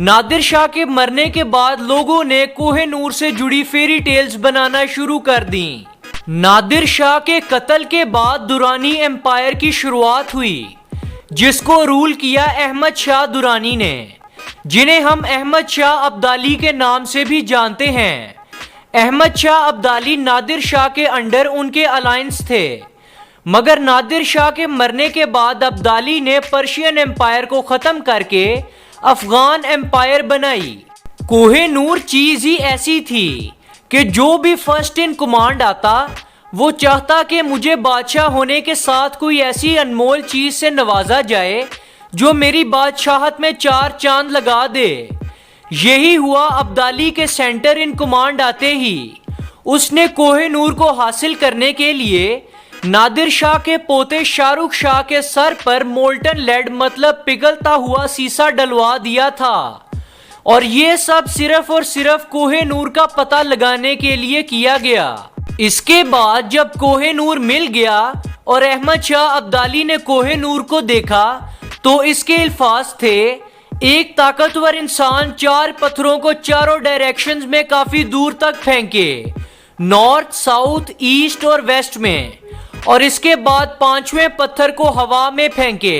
نادر شاہ کے مرنے کے بعد لوگوں نے کوہ نور سے جڑی فیری ٹیلز بنانا شروع کر دیں۔ نادر شاہ کے قتل کے بعد درانی ایمپائر کی شروعات ہوئی، جس کو رول کیا احمد شاہ درانی نے، جنہیں ہم احمد شاہ ابدالی کے نام سے بھی جانتے ہیں۔ احمد شاہ ابدالی نادر شاہ کے انڈر ان کے الائنس تھے، مگر نادر شاہ کے مرنے کے بعد ابدالی نے پرشین ایمپائر کو ختم کر کے افغان ایمپائر بنائی۔ کوہ نور چیز ہی ایسی تھی کہ جو بھی فرسٹ ان کمانڈ آتا وہ چاہتا کہ مجھے بادشاہ ہونے کے ساتھ کوئی ایسی انمول چیز سے نوازا جائے جو میری بادشاہت میں 4 چاند لگا دے۔ یہی ہوا ابدالی کے سینٹر ان کمانڈ آتے ہی۔ اس نے کوہ نور کو حاصل کرنے کے لیے نادر شاہ کے پوتے شاہ رخ شاہ کے سر پر مولٹن لیڈ مطلب پگھلتا ہوا سیسا ڈلوا دیا تھا، اور یہ سب صرف اور صرف کوہ نور کا پتہ لگانے کے لیے کیا گیا۔ اس کے بعد جب کوہ نور مل گیا اور احمد شاہ ابدالی نے کوہ نور کو دیکھا تو اس کے الفاظ تھے: ایک طاقتور انسان 4 پتھروں کو چاروں ڈائریکشنز میں کافی دور تک پھینکے، نارتھ، ساؤتھ، ایسٹ اور ویسٹ میں، اور اس کے بعد 5ویں پتھر کو ہوا میں پھینکے،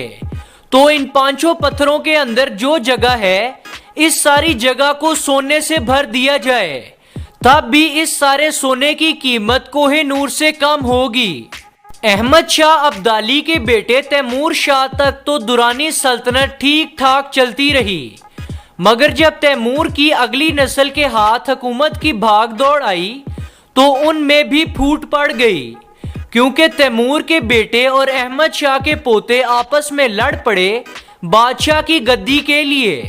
تو ان 5 پتھروں کے اندر جو جگہ ہے اس ساری جگہ کو سونے سے بھر دیا جائے، تب بھی اس سارے سونے کی قیمت کوہ نور سے کم ہوگی۔ احمد شاہ ابدالی کے بیٹے تیمور شاہ تک تو درانی سلطنت ٹھیک ٹھاک چلتی رہی، مگر جب تیمور کی اگلی نسل کے ہاتھ حکومت کی بھاگ دوڑ آئی تو ان میں بھی پھوٹ پڑ گئی، کیونکہ تیمور کے بیٹے اور احمد شاہ کے پوتے آپس میں لڑ پڑے بادشاہ کی گدی کے لیے۔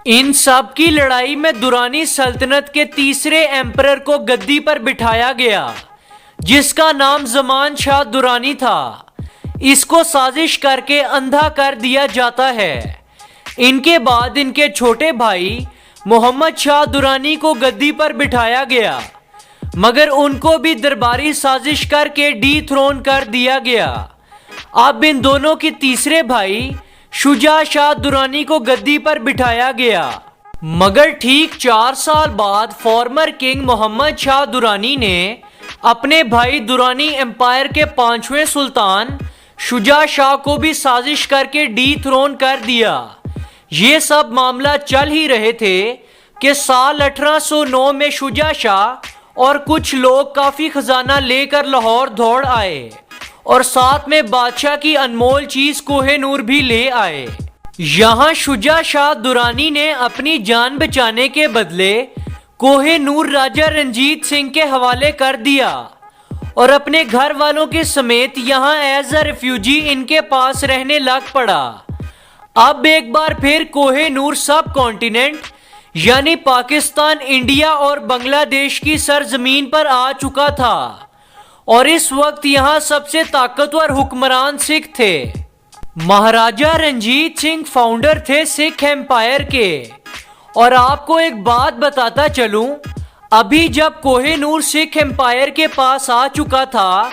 ان سب کی لڑائی میں درانی سلطنت کے تیسرے ایمپرر کو گدی پر بٹھایا گیا، جس کا نام زمان شاہ درانی تھا۔ اس کو سازش کر کے اندھا کر دیا جاتا ہے۔ ان کے بعد ان کے چھوٹے بھائی محمد شاہ درانی کو گدی پر بٹھایا گیا، مگر ان کو بھی درباری سازش کر کے ڈی تھرون کر دیا گیا۔ اب ان دونوں کے تیسرے بھائی شجاع شاہ درانی کو گدی پر بٹھایا گیا، مگر ٹھیک 4 سال بعد فارمر کنگ محمد شاہ درانی نے اپنے بھائی درانی ایمپائر کے 5ویں سلطان شجاع شاہ کو بھی سازش کر کے ڈی تھرون کر دیا۔ یہ سب معاملہ چل ہی رہے تھے کہ سال 1809 میں شجاع شاہ اور کچھ لوگ کافی خزانہ لے کر لاہور دوڑ آئے، اور ساتھ میں بادشاہ کی انمول چیز کوہ نور بھی لے آئے۔ یہاں شجاع شاہ درانی نے اپنی جان بچانے کے بدلے کوہ نور راجہ رنجیت سنگھ کے حوالے کر دیا، اور اپنے گھر والوں کے سمیت یہاں ایز اے ریفیوجی ان کے پاس رہنے لگ پڑا۔ اب ایک بار پھر کوہ نور سب کانٹیننٹ یعنی پاکستان، انڈیا اور بنگلہ دیش کی سرزمین پر آ چکا تھا، اور اس وقت یہاں سب سے طاقتور حکمران سکھ تھے۔ مہاراجہ رنجیت سنگھ فاؤنڈر تھے سکھ ایمپائر کے۔ اور آپ کو ایک بات بتاتا چلوں، ابھی جب کوہ نور سکھ ایمپائر کے پاس آ چکا تھا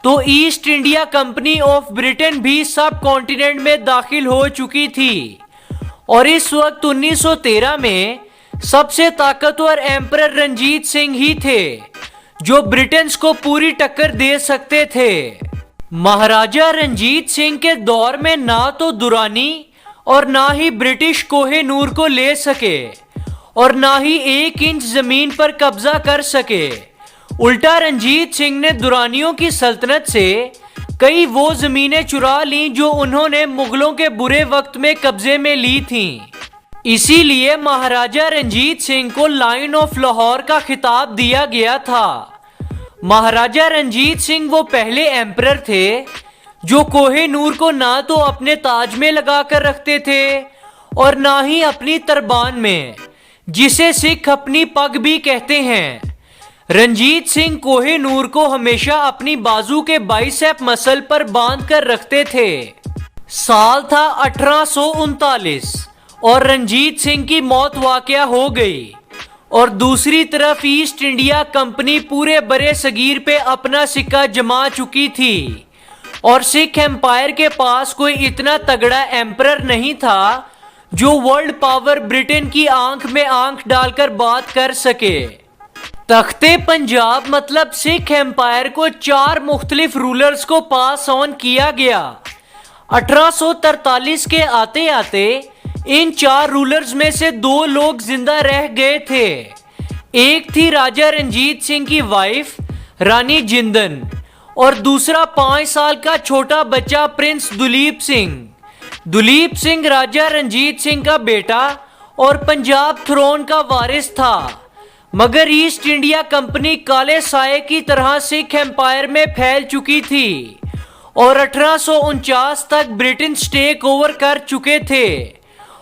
تو East India Company of Britain بھی سب کانٹیننٹ میں داخل ہو چکی تھی، اور اس وقت 1913 میں سب سے طاقتور ایمپرر رنجیت سنگھ ہی تھے جو برٹنز کو پوری ٹکر دے سکتے تھے۔ مہاراجہ رنجیت سنگھ کے دور میں نہ تو درانی اور نہ ہی برٹش کوہ نور کو لے سکے، اور نہ ہی 1 انچ زمین پر قبضہ کر سکے۔ الٹا رنجیت سنگھ نے درانیوں کی سلطنت سے کئی وہ زمینیں چرا لیں جو انہوں نے مغلوں کے برے وقت میں قبضے میں لی تھیں۔ اسی لیے مہاراجہ رنجیت سنگھ کو لائن آف لاہور کا خطاب دیا گیا تھا۔ مہاراجہ رنجیت سنگھ وہ پہلے ایمپرر تھے جو کوہ نور کو نہ تو اپنے تاج میں لگا کر رکھتے تھے اور نہ ہی اپنی تربان میں، جسے سکھ اپنی پگ بھی کہتے ہیں۔ رنجیت سنگھ کوہ نور کو ہمیشہ اپنی بازو کے بائسیپ مسل پر باندھ کر رکھتے تھے۔ سال تھا 1839 اور رنجیت سنگھ کی موت واقع ہو گئی، اور دوسری طرف ایسٹ انڈیا کمپنی پورے برے صغیر پہ اپنا سکہ جما چکی تھی، اور سکھ ایمپائر کے پاس کوئی اتنا تگڑا ایمپرر نہیں تھا جو ورلڈ پاور برٹن کی آنکھ میں آنکھ ڈال کر بات کر سکے۔ تختے پنجاب مطلب سکھ ایمپائر کو 4 مختلف رولرز کو پاس آن کیا گیا۔ 1843 کے آتے آتے ان 4 رولرز میں سے 2 لوگ زندہ رہ گئے تھے۔ ایک تھی راجہ رنجیت سنگھ کی وائف رانی جندن اور دوسرا 5 سال کا چھوٹا بچہ پرنس دلیپ سنگھ۔ دلیپ سنگھ راجہ رنجیت سنگھ کا بیٹا اور پنجاب تھرون کا وارث تھا، مگر ایسٹ انڈیا کمپنی کالے سائے کی طرح سکھ ایمپائر میں پھیل چکی تھی اور 1849 تک برٹن سٹیک اوور کر چکے تھے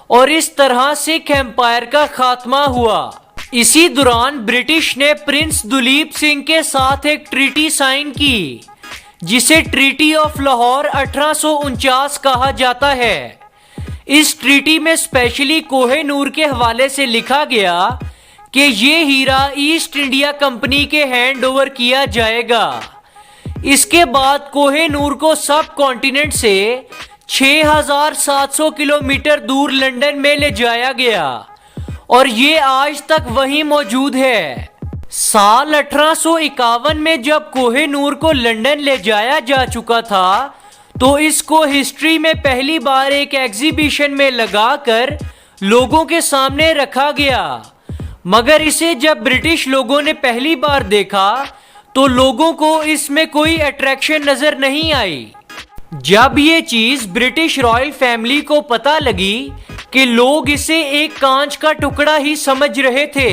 اور اس طرح سکھ ایمپائر کا خاتمہ ہوا۔ اسی دوران برٹش نے پرنس دلیپ سنگھ کے ساتھ ایک ٹریٹی سائن کی جسے ٹریٹی آف لاہور 1849 کہا جاتا ہے۔ اس ٹریٹی میں اسپیشلی کوہ نور کے حوالے سے لکھا گیا کہ یہ ہیرا ایسٹ انڈیا کمپنی کے ہینڈ اوور کیا جائے گا۔ اس کے بعد کوہ نور کو سب کانٹیننٹ سے 6700 کلومیٹر دور لنڈن میں لے جایا گیا اور یہ آج تک وہیں موجود ہے۔ سال 1851 میں جب کوہ نور کو لنڈن لے جایا جا چکا تھا تو اس کو ہسٹری میں پہلی بار ایک ایگزیبیشن میں لگا کر لوگوں کے سامنے رکھا گیا، مگر اسے جب برٹش لوگوں نے پہلی بار دیکھا تو لوگوں کو اس میں کوئی اٹریکشن نظر نہیں آئی۔ جب یہ چیز برٹش رائل فیملی کو پتہ لگی کہ لوگ اسے ایک کانچ کا ٹکڑا ہی سمجھ رہے تھے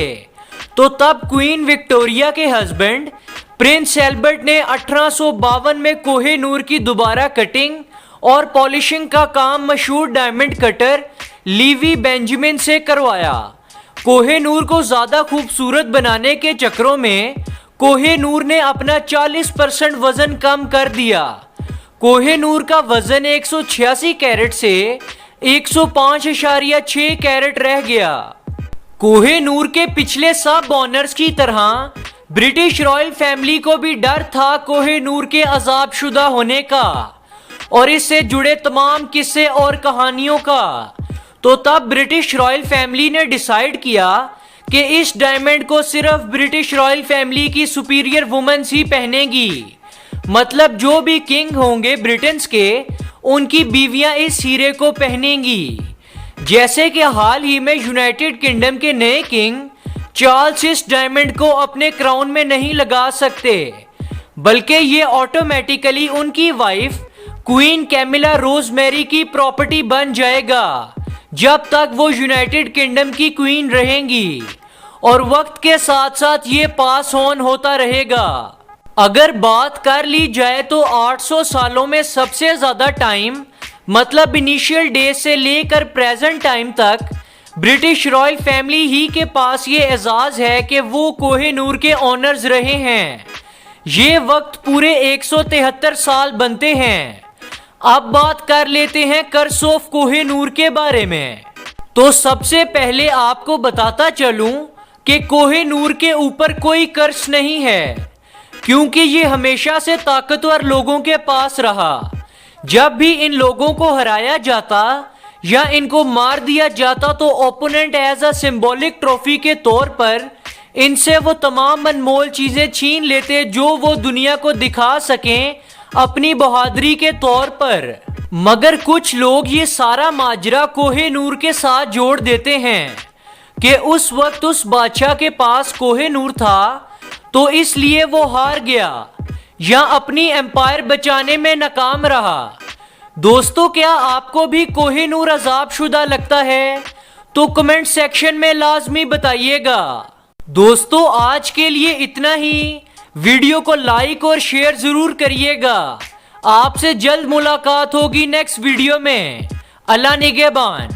تو تب کوئین وکٹوریہ کے ہسبینڈ پرنس ایلبرٹ نے 1852 میں کوہ نور کی دوبارہ کٹنگ اور پالشنگ کا کام مشہور ڈائمنڈ کٹر لیوی بینجامن سے کروایا۔ کوہ نور کو زیادہ خوبصورت بنانے کے چکروں میں کوہ نور نے اپنا 40% وزن کم کر دیا۔ کوہ نور کا وزن 186 کیرٹ سے 105.6 کیرٹ رہ گیا۔ کوہ نور کے پچھلے سب آنرز کی طرح برٹش رائل فیملی کو بھی ڈر تھا کوہ نور کے عذاب شدہ ہونے کا اور اس سے جڑے تمام قصے اور کہانیوں کا، تو تب برٹش رائل فیملی نے ڈیسائیڈ کیا کہ اس ڈائمنڈ کو صرف برٹش رائل فیملی کی سپیریئر وومنز ہی پہنے گی، مطلب جو بھی کنگ ہوں گے برٹنز کے ان کی بیویاں اس ہیرے کو پہنیں گی۔ جیسے کہ حال ہی میں یونائٹڈ کنگڈم کے نئے کنگ چارلز اس ڈائمنڈ کو اپنے کراؤن میں نہیں لگا سکتے، بلکہ یہ آٹومیٹیکلی ان کی وائف کوئین کیملا روز میری کی پراپرٹی بن جائے گا جب تک وہ یونائٹڈ کنگڈم کی کوئین رہیں گی، اور وقت کے ساتھ ساتھ یہ پاس آن ہوتا رہے گا۔ اگر بات کر لی جائے تو 800 سالوں میں سب سے زیادہ ٹائم مطلب انیشیل ڈیز سے لے کر پریزنٹ ٹائم تک برٹش رائل فیملی ہی کے پاس یہ اعزاز ہے کہ وہ کوہ نور کے آنرز رہے ہیں۔ یہ وقت پورے 173 سال بنتے ہیں۔ اب بات کر لیتے ہیں کرس آف کوہ نور کے بارے میں۔ تو سب سے پہلے آپ کو بتاتا چلوں کہ کوہ نور کے اوپر کوئی کرس نہیں ہے، کیونکہ یہ ہمیشہ سے طاقتور لوگوں کے پاس رہا۔ جب بھی ان لوگوں کو ہرایا جاتا یا ان کو مار دیا جاتا تو opponent as a symbolic trophy کے طور پر ان سے وہ تمام انمول چیزیں چھین لیتے جو وہ دنیا کو دکھا سکیں اپنی بہادری کے طور پر، مگر کچھ لوگ یہ سارا ماجرا کوہ نور کے ساتھ جوڑ دیتے ہیں کہ اس وقت اس بادشاہ کے پاس کوہ نور تھا تو اس لیے وہ ہار گیا یا اپنی ایمپائر بچانے میں ناکام رہا۔ دوستو، کیا آپ کو بھی کوہ نور عذاب شدہ لگتا ہے؟ تو کمنٹ سیکشن میں لازمی بتائیے گا۔ دوستو، آج کے لیے اتنا ہی۔ ویڈیو کو لائک اور شیئر ضرور کریے گا۔ آپ سے جلد ملاقات ہوگی نیکسٹ ویڈیو میں۔ اللہ نگہبان۔